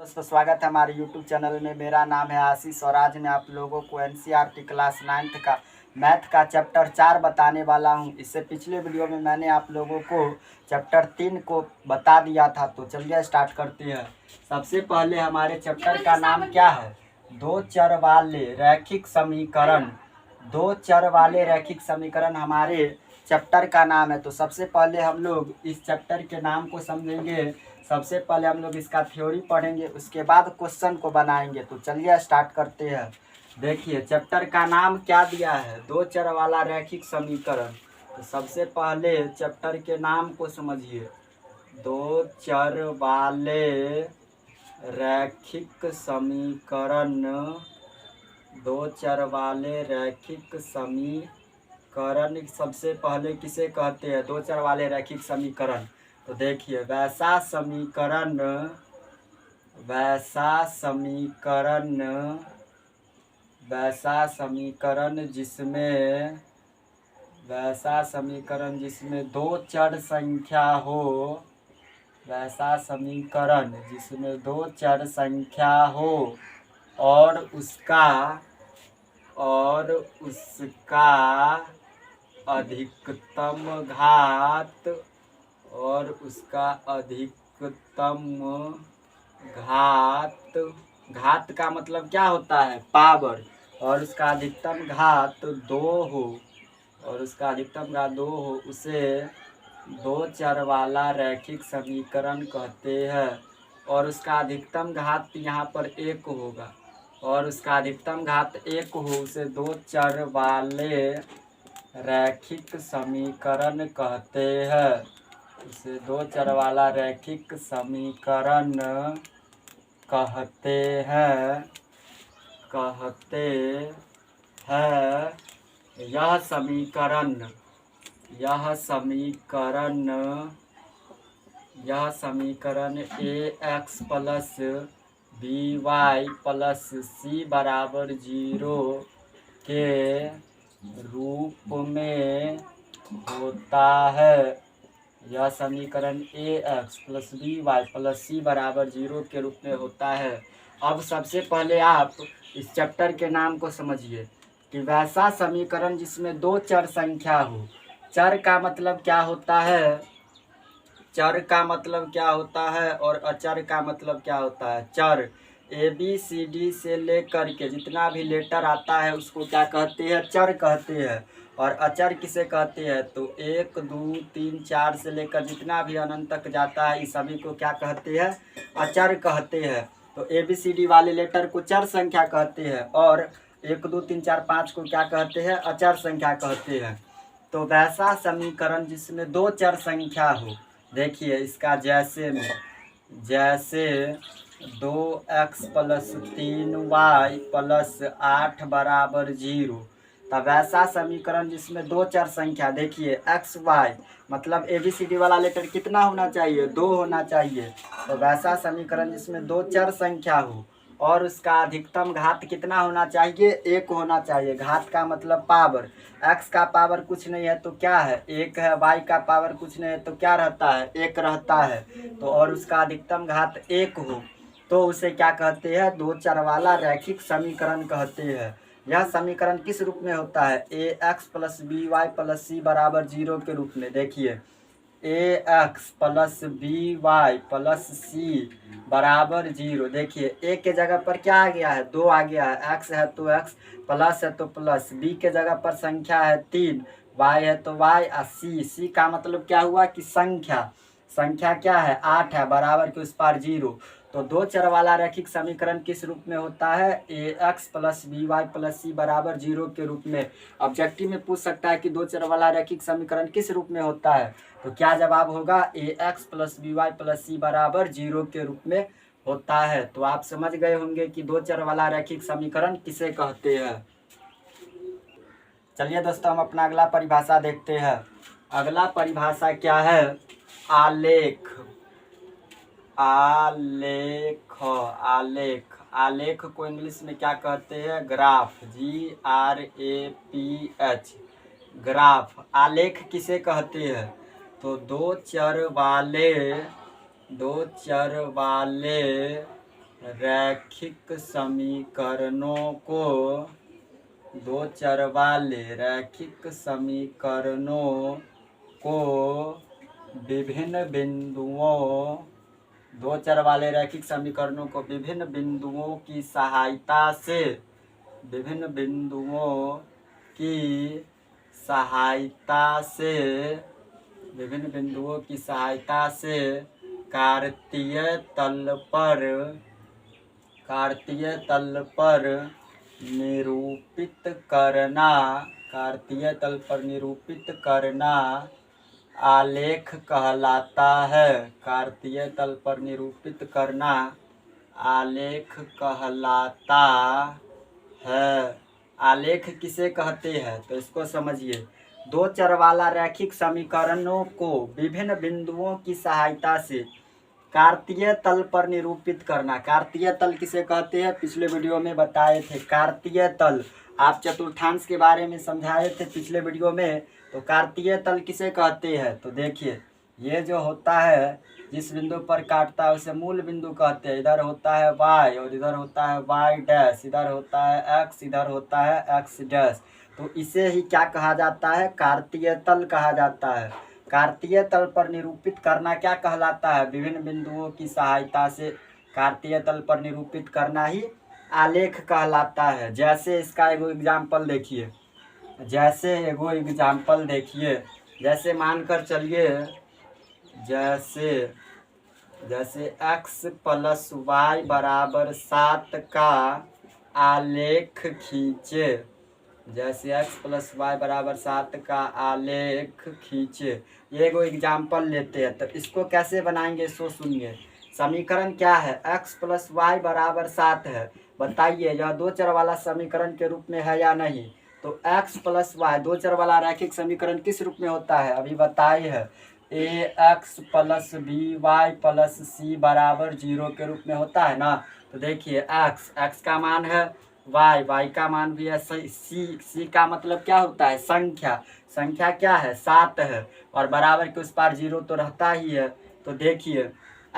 दोस्तों स्वागत है हमारे YouTube चैनल में। मेरा नाम है आशीष और आज मैं आप लोगों को NCERT क्लास 9th का मैथ का चैप्टर 4 बताने वाला हूं। इससे पिछले वीडियो में मैंने आप लोगों को चैप्टर 3 को बता दिया था। तो चलिए स्टार्ट करते हैं। सबसे पहले हमारे चैप्टर का नाम क्या है? दो चर वाले रैखिक समीकरण। दो चर वाले रैखिक समीकरण हमारे चैप्टर का नाम है। तो सबसे पहले हम लोग इस चैप्टर के नाम को समझेंगे। सबसे पहले हम लोग इसका थ्योरी पढ़ेंगे, उसके बाद क्वेश्चन को बनाएंगे। तो चलिए स्टार्ट करते हैं। देखिए चैप्टर का नाम क्या दिया है? दो चर वाला रैखिक समीकरण। तो सबसे पहले चैप्टर के नाम को समझिए। दो चर वाले रैखिक समीकरण। दो चर वाले रैखिक समीकरण सबसे पहले किसे कहते हैं? दो चर वाले रैखिक समीकरण। तो देखिए वैसा समीकरण जिसमें दो चर संख्या हो। वैसा समीकरण जिसमें दो चर संख्या हो और उसका अधिकतम घात घात का मतलब क्या होता है? पावर। और उसका अधिकतम घात दो हो उसे दो चर वाला रैखिक समीकरण कहते हैं। और उसका अधिकतम घात यहाँ पर एक होगा और उसका अधिकतम घात एक हो उसे दो चर वाले रैखिक समीकरण कहते हैं। उसे दो चर वाला रैखिक समीकरण कहते हैं। यह समीकरण ax plus by plus c बराबर 0 के रूप में होता है। यह समीकरण ax plus by plus c बराबर 0 के रूप में होता है। अब सबसे पहले आप इस चैप्टर के नाम को समझिए कि वैसा समीकरण जिसमें दो चर संख्या हो। चर का मतलब क्या होता है? चर का मतलब क्या होता है और अचर का मतलब क्या होता है? चर ABCD से लेकर के जितना भी लेटर आता है उसको क्या कहते हैं? चर कहते हैं। और अचर किसे कहते हैं? तो 1 2 3 4 से लेकर जितना भी अनंत तक जाता है इस सभी को क्या कहते हैं? अचर कहते हैं। तो ABCD वाले लेटर को चर संख्या कहते हैं और 1 2 3 4 5 को क्या कहते हैं? अचर संख्या कहते हैं। तो वैसा समीकरण जिसमें दो चर संख्या हो। देखिए इसका जैसे 2x प्लस 3y प्लस 8 बराबर 0। तब वैसा समीकरण जिसमें दो चर संख्या, देखिए x y मतलब ABCD वाला लेटर कितना होना चाहिए? 2 होना चाहिए। तो वैसा समीकरण जिसमें दो चर संख्या हो और उसका अधिकतम घात कितना होना चाहिए? 1 होना चाहिए। घात का मतलब पावर। x का पावर कुछ नहीं है तो क्या है? 1 है। y का पावर कुछ नहीं है तो क्या रहता है? 1 रहता है। तो और उसका अधिकतम घात 1 हो तो उसे क्या कहते हैं? दो चर वाला रैखिक समीकरण कहते हैं। यह समीकरण किस रूप में होता है? ax plus by plus c बराबर 0 के रूप में। देखिए ax plus by plus c बराबर 0। देखिए a के जगह पर क्या आ गया है? 2 आ गया है। x है तो x, प्लस है तो प्लस, b के जगह पर संख्या है 3, y है तो y और c का मतलब क्या हुआ कि संख्या क्या है? 8 है, बराबर के उस पार 0। तो दो चर वाला रैखिक समीकरण किस रूप में होता है? ax plus by plus c बराबर 0 के रूप में। ऑब्जेक्टिव में पूछ सकता है कि दो चर वाला रैखिक समीकरण किस रूप में होता है? तो क्या जवाब होगा? ax plus by plus c बराबर 0 के रूप में होता है। तो आप समझ गए होंगे कि दो चर वाला रैखिक समीकरण किसे कहते हैं। चलिए दोस्तों हम अपना अगला परिभाषा देखते हैं। अगला परिभाषा क्या है? आलेख। आलेख को इंग्लिश में क्या कहते हैं? ग्राफ। GRAPH। ग्राफ। आलेख किसे कहते हैं? तो दो चर वाले रैखिक समीकरणों को दो चर वाले रैखिक समीकरणों को विभिन्न बिंदुओं दो चर वाले रैखिक समीकरणों को विभिन्न बिंदुओं की सहायता से विभिन्न बिंदुओं की सहायता से विभिन्न बिंदुओं की सहायता से कार्तीय तल पर निरूपित करना कार्तीय तल पर निरूपित करना आलेख कहलाता है। कार्तीय तल पर निरूपित करना आलेख कहलाता है। आलेख किसे कहते हैं तो इसको समझिए। दो चर वाला रैखिक समीकरणों को विभिन्न बिंदुओं की सहायता से कार्तीय तल पर निरूपित करना। कार्तीय तल किसे कहते हैं पिछले वीडियो में बताए थे। कार्तीय तल आप चतुर्थांश के बारे में समझाए थे पिछले वीडियो में। तो कार्तीय तल किसे कहते हैं तो देखिए, ये जो होता है जिस बिंदु पर काटता है उसे मूल बिंदु कहते हैं। इधर होता है y और इधर होता है y डैश, इधर होता है x, इधर होता है x डैश। तो इसे ही क्या कहा जाता है कार्तीय तल कहा जाता है। कार्तीय तल पर निरूपित करना क्या कहलाता है विभिन्न बिंदुओं की सहायता से कार्तीय तल पर निरूपित करना ही आलेख कहलाता है। जैसे इसका एगो एग्जाम्पल देखिए, जैसे मानकर चलिए जैसे x प्लस वाई बराबर 7 का आलेख खींचे। जैसे x प्लस वाई बराबर 7 का आलेख खींचे। ये एगो एग्जाम्पल लेते हैं तो इसको कैसे बनाएंगे सो सुनिए। समीकरण क्या है x प्लस वाई बराबर 7 है। बताइए यह दो चर वाला समीकरण के रूप में है या नहीं। तो x प्लस वाई दो चर वाला रैखिक समीकरण किस रूप में होता है अभी बताइए है। ax plus B Y plus C बराबर 0 के रूप में होता है ना। तो देखिए x का मान है y का मान भी है c का मतलब क्या होता है संख्या क्या है 7 है और बराबर के उस पार 0 तो रहता ही है। तो देखिए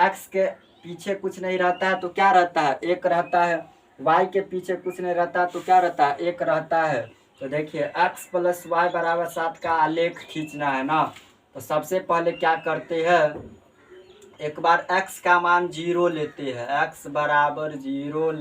x के पीछे कुछ नहीं रहता है तो क्या रहता है 1 रहता है। y के पीछे कुछ नहीं रहता तो क्या रहता है 1 रहता है। तो देखिए x प्लस वाई बराबर 7 का आलेख खींचना है ना। तो सबसे पहले क्या करते हैं एक बार x का मान 0 लेते हैं। x बराबर 0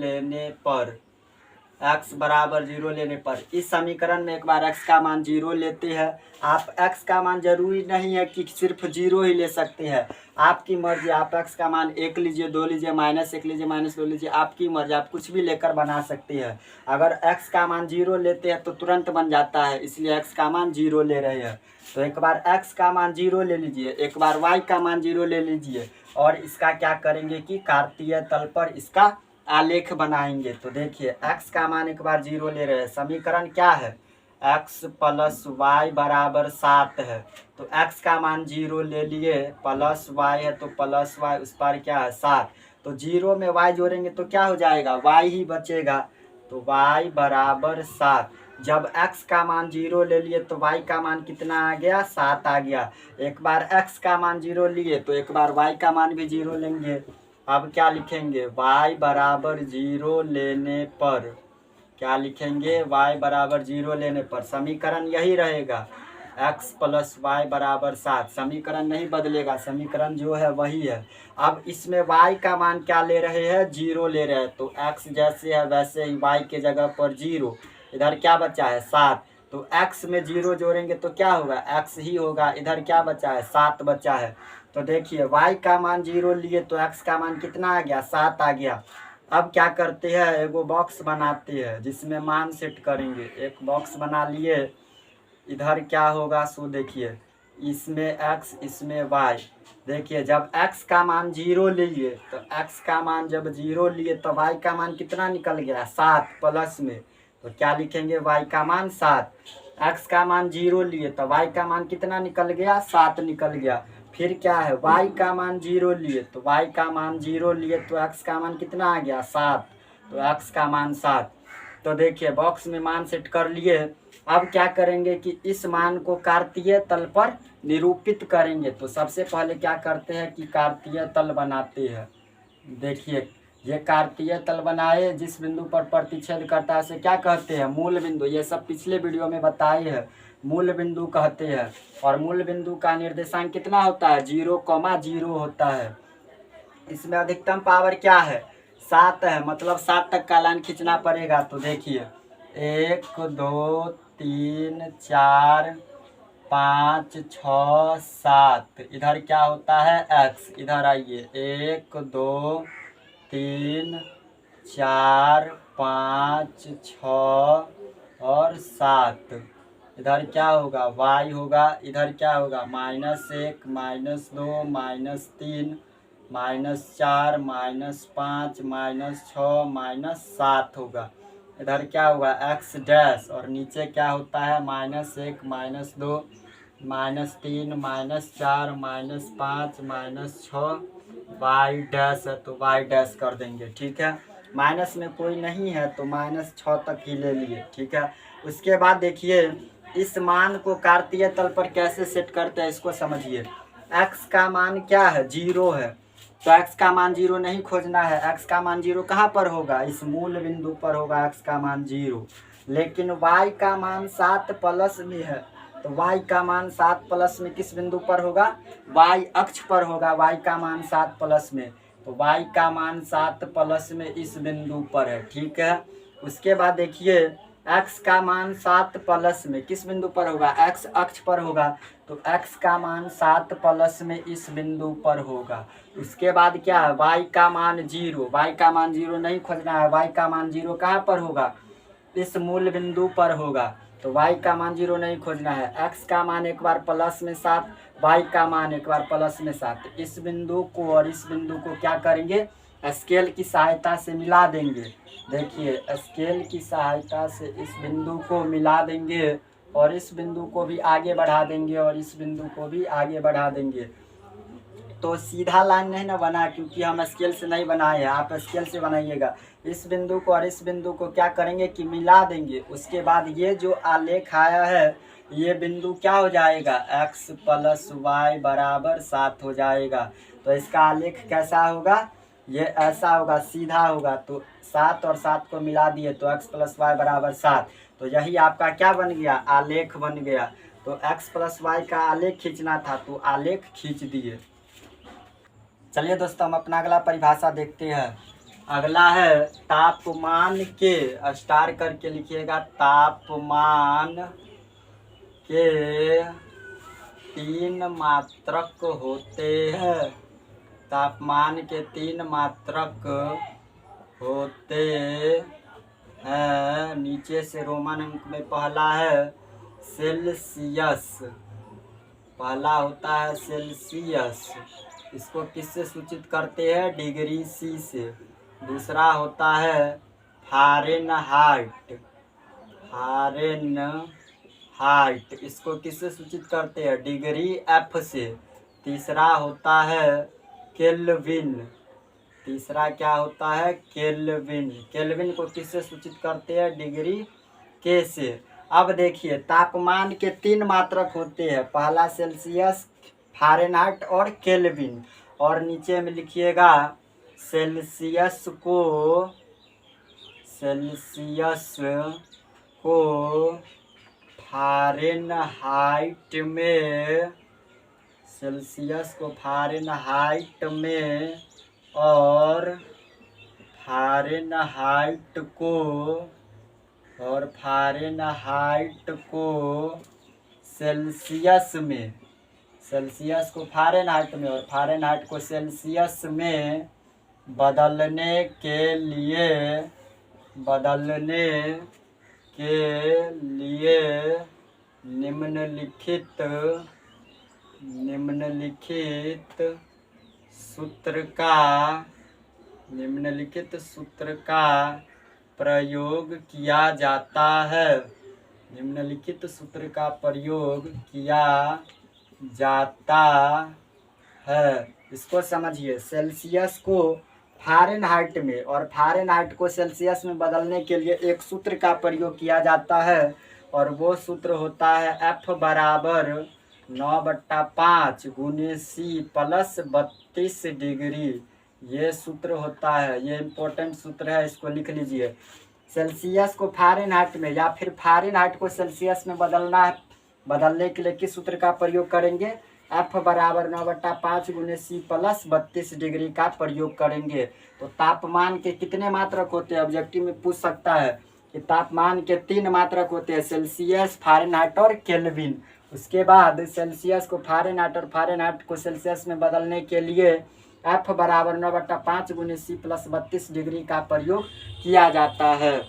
लेने पर इस समीकरण में एक बार x का मान 0 लेते हैं। आप x का मान जरूरी नहीं है कि सिर्फ 0 ही ले सकते हैं, आपकी मर्जी। आप x का मान 1 लीजिए, 2 लीजिए, -1 लीजिए, -2 लीजिए, आपकी मर्जी। आप कुछ भी लेकर बना सकते हैं। अगर x का मान 0 लेते हैं तो तुरंत बन जाता है, इसलिए x का मान 0 ले रहे हैं। तो एक बार x का मान 0 ले लीजिए, एक बार y का मान 0 ले लीजिए और इसका क्या करेंगे कि कार्तीय तल पर इसका आलेख बनाएंगे। तो देखिए x का मान एक बार 0 ले रहे हैं। समीकरण क्या है x प्लस वाई बराबर 7 है। तो x का मान 0 ले लिए, प्लस y है तो प्लस y उस पर क्या है 7। तो 0 में y जोड़ेंगे तो क्या हो जाएगा y ही बचेगा। तो y बराबर 7। जब x का मान 0 ले लिए तो y का मान कितना आ गया 7 आ गया। एक बार x का मान 0 लिए तो एक बार y का मान भी 0 लेंगे। अब क्या लिखेंगे y बराबर 0 लेने पर क्या लिखेंगे y बराबर 0 लेने पर समीकरण यही रहेगा x प्लस वाई बराबर 7। समीकरण नहीं बदलेगा, समीकरण जो है वही है। अब इसमें y का मान क्या ले रहे हैं 0 ले रहे हैं। तो x जैसे है वैसे ही y के जगह पर 0, इधर क्या बचा है 7। तो x में 0 जोड़ेंगे तो क्या होगा x ही होगा। इधर क्या बचा है 7 बचा है। तो देखिए y का मान 0 लिए तो x का मान कितना आ गया 7 आ गया। अब क्या करते हैं एगो बॉक्स बनाते हैं जिसमें मान सेट करेंगे। एक बॉक्स बना लिए, इधर क्या होगा सो देखिए इसमें x इसमें y। देखिए जब x का मान 0 लिए तो x का मान जब 0 लिए तो y का मान कितना निकल गया 7 प्लस में। तो क्या लिखेंगे y का मान 7। x का मान 0 लिए तो y का मान कितना निकल गया 7 निकल गया। फिर क्या है y का मान 0 लिए तो y का मान 0 लिए तो x का मान कितना आ गया 7। तो x का मान 7। तो देखिए बॉक्स में मान सेट कर लिए। अब क्या करेंगे कि इस मान को कार्तीय तल पर निरूपित करेंगे। तो सबसे पहले क्या करते हैं कि कार्तीय तल बनाते हैं। देखिए ये कार्तीय तल बनाए, जिस बिंदु पर प्रतिच्छेद करता है उसे क्या कहते हैं? मूल बिंदु। ये सब पिछले वीडियो में बताए हैं, मूल बिंदु कहते हैं। और मूल बिंदु का निर्देशांक कितना होता है? 0,0 होता है। इसमें अधिकतम पावर क्या है? 7 है, मतलब 7 तक का लाइन खींचना पड़ेगा। तो देखिए 1 2 3 4 5 6 7, इधर क्या होता है? x। इधर आइए 1 2 3 4 5 6 और 7, इधर क्या होगा? y होगा। इधर क्या होगा? -1 -2 -3 -4 -5 -6 -7 होगा। इधर क्या होगा? x dash. और नीचे क्या होता है? -1 -2 -3 -4 -5 -6 y डैश है, तो y डैश कर देंगे। ठीक है, माइनस में कोई नहीं है तो -6 तक ही ले लिए। ठीक है, उसके बाद देखिए इस मान को कार्तीय तल पर कैसे सेट करते हैं, इसको समझिए। x का मान क्या है? 0 है, तो x का मान 0 नहीं खोजना है। x का मान 0 कहाँ पर होगा? इस मूल बिंदु पर होगा x का मान 0। लेकिन y का मान 7 प्लस में है, तो y का मान 7 प्लस में किस बिंदु पर होगा? y अक्ष पर होगा। y का मान 7 प्लस में, तो y का मान 7 प्लस में इस बिंदु पर है। ठीक है, उसके बाद देखिए x का मान 7 प्लस में किस बिंदु पर होगा? x अक्ष पर होगा, तो x का मान 7 प्लस में इस बिंदु पर होगा। उसके बाद क्या है? y का मान 0। y का मान 0 नहीं खोजना है, y का मान 0 कहाँ पर होगा? इस मूल बिंदु पर होगा, तो y का मान 0 नहीं खोजना है। x का मान एक बार प्लस में 7, y का मान एक बार प्लस में 7। इस बिंदु को और इस बिंदु को क्या करेंगे? स्केल की सहायता से मिला देंगे। देखिए स्केल की सहायता से इस बिंदु को मिला देंगे और इस बिंदु को भी आगे बढ़ा देंगे और इस बिंदु को भी आगे बढ़ा देंगे। तो सीधा लाइन नहीं ना बना, क्योंकि हम स्केल से नहीं बनाए हैं, आप स्केल से बनाइएगा। इस बिंदु को और इस बिंदु को क्या करेंगे कि मिला देंगे। उसके बाद ये जो आलेख आया है, ये बिंदु क्या हो जाएगा? x + y = 7 हो जाएगा। तो इसका आलेख कैसा होगा? ये ऐसा होगा, सीधा होगा। तो 7 और 7 को मिला दिए तो x + y = 7। तो यही आपका क्या बन गया? आलेख बन गया। तो x + y का आलेख खींचना था, तो आलेख खींच दिए। चलिए दोस्तों, हम अपना अगला परिभाषा देखते हैं। अगला है तापमान के, स्टार करके लिखिएगा। तापमान के 3 मात्रक होते हैं। तापमान के 3 मात्रक होते हैं। नीचे से रोमन अंक में पहला है सेल्सियस। पहला होता है सेल्सियस, इसको किससे सूचित करते हैं? डिग्री सी से। दूसरा होता है फ़ारेनहाइट। फ़ारेनहाइट, इसको किससे सूचित करते हैं? डिग्री एफ से। तीसरा होता है केल्विन। तीसरा क्या होता है? केल्विन। केल्विन को किससे सूचित करते हैं? डिग्री के से। अब देखिए तापमान के 3 मात्रक होते हैं, पहला सेल्सियस, फ़ारेनहाइट और केल्विन। और नीचे में लिखिएगा सेल्सियस को फ़ारेनहाइट में, सेल्सियस को फ़ारेनहाइट में और फ़ारेनहाइट को सेल्सियस में। सेल्सियस को फ़ारेनहाइट में और फ़ारेनहाइट को सेल्सियस में बदलने के लिए निम्नलिखित सूत्र का प्रयोग किया जाता है। निम्नलिखित सूत्र का प्रयोग किया जाता है। इसको समझिए, सेल्सियस को फ़ारेनहाइट में और फ़ारेनहाइट को सेल्सियस में बदलने के लिए एक सूत्र का प्रयोग किया जाता है, और वो सूत्र होता है F = 9/5 × C + 32 डिग्री। ये सूत्र होता है, ये इम्पोर्टेंट सूत्र है, इसको लिख लीजिए। सेल्सियस को फ़ारेनहाइट में या फिर फ़ारेनहाइट को सेल्सियस में बदलना है, बदलने के लिए किस सूत्र का प्रयोग करेंगे? F बराबर 9/5 गुने C प्लस 32 डिग्री का प्रयोग करेंगे। तो तापमान के कितने मात्रक होते हैं? ऑब्जेक्टिव में पूछ सकता है कि तापमान के 3 मात्रक होते हैं, सेल्सियस, फ़ारेनहाइट और केल्विन। उसके बाद सेल्सियस को फ़ारेनहाइट और फ़ारेनहाइट को सेल्सियस में बदलने के लिए F बराबर 9/5 गुने C प्लस 32 डिग्री का प्रयोग किया जाता है।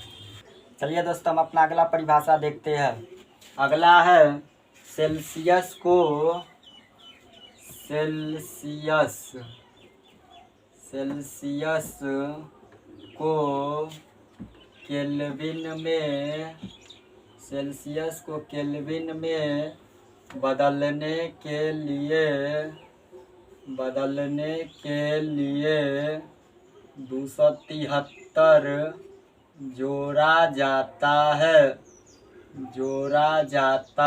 चलिए दोस्तों, हम अपना अगला परिभाषा देखते हैं। अगला है सेल्सियस को केल्विन में बदलने के लिए 273 जोड़ा जाता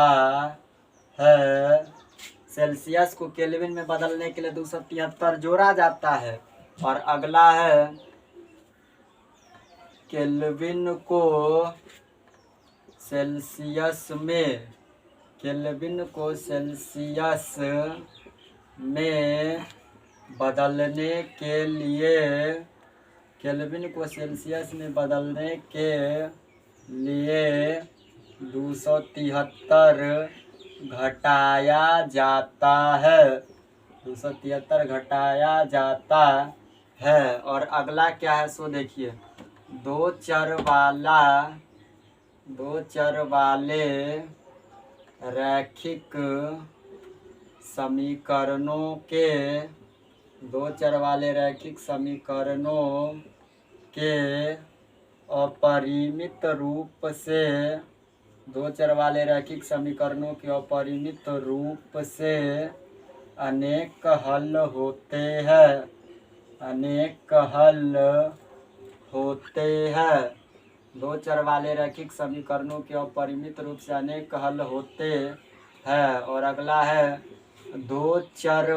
है। सेल्सियस को केल्विन में बदलने के लिए 273 जोड़ा जाता है। और अगला है केल्विन को सेल्सियस में बदलने के लिए 273 घटाया जाता है। और अगला क्या है सो देखिए, दो चर वाले रैखिक समीकरणों के अपरिमित रूप से अनेक हल होते हैं। दो चर वाले रैखिक समीकरणों के अपरिमित रूप से अनेक हल होते हैं। और अगला है दो चर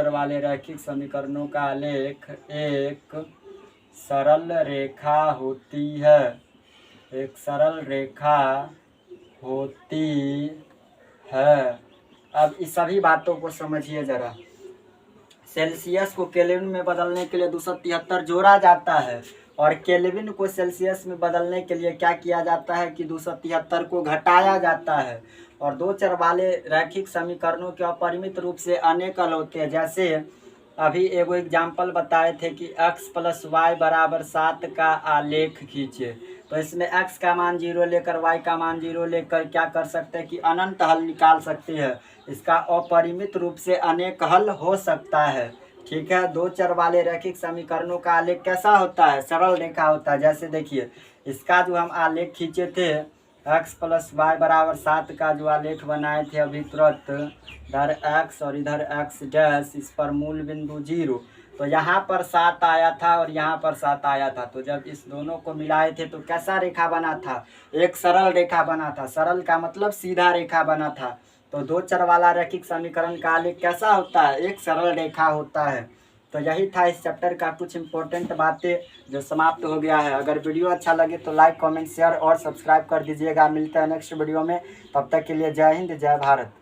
वाले रैखिक समीकरणों का आलेख एक सरल रेखा होती है। अब इस सभी बातों को समझिए जरा। सेल्सियस को केल्विन में बदलने के लिए 273 जोड़ा जाता है और केल्विन को सेल्सियस में बदलने के लिए क्या किया जाता है कि 273 को घटाया जाता है। और दो चर वाले रैखिक समीकरणों के अपरिमित रूप से अनेक हल होते हैं। जैसे अभी एगो एग्जाम्पल बताए थे कि x + y = 7 का आलेख खींचे। तो इसमें x का मान 0 लेकर y का मान 0 लेकर क्या कर सकते हैं कि अनंत हल निकाल सकते हैं। इसका अपरिमित रूप से अनेक हल हो सकता है। ठीक है, दो चर वाले रैखिक समीकरणों का आलेख कैसा होता है? सरल रेखा होता है। जैसे देखिए, इसका जो हम आलेख खींचे थे x + y = 7 का जो आलेख बनाए थे अभी तुरंत, इधर x और इधर x डैश, इस पर मूल बिंदु 0, तो यहाँ पर 7 आया था और यहाँ पर 7 आया था। तो जब इस दोनों को मिलाए थे तो कैसा रेखा बना था? एक सरल रेखा बना था। सरल का मतलब सीधा रेखा बना था। तो दो चर वाला रैखिक समीकरण का आलेख कैसा होता है? एक सरल रेखा होता है। तो यही था इस चैप्टर का कुछ इंपॉर्टेंट बातें जो समाप्त हो गया है। अगर वीडियो अच्छा लगे तो लाइक, कमेंट, शेयर और सब्सक्राइब कर दीजिएगा। मिलते हैं नेक्स्ट वीडियो में। तब तक के लिए जय हिंद, जय भारत।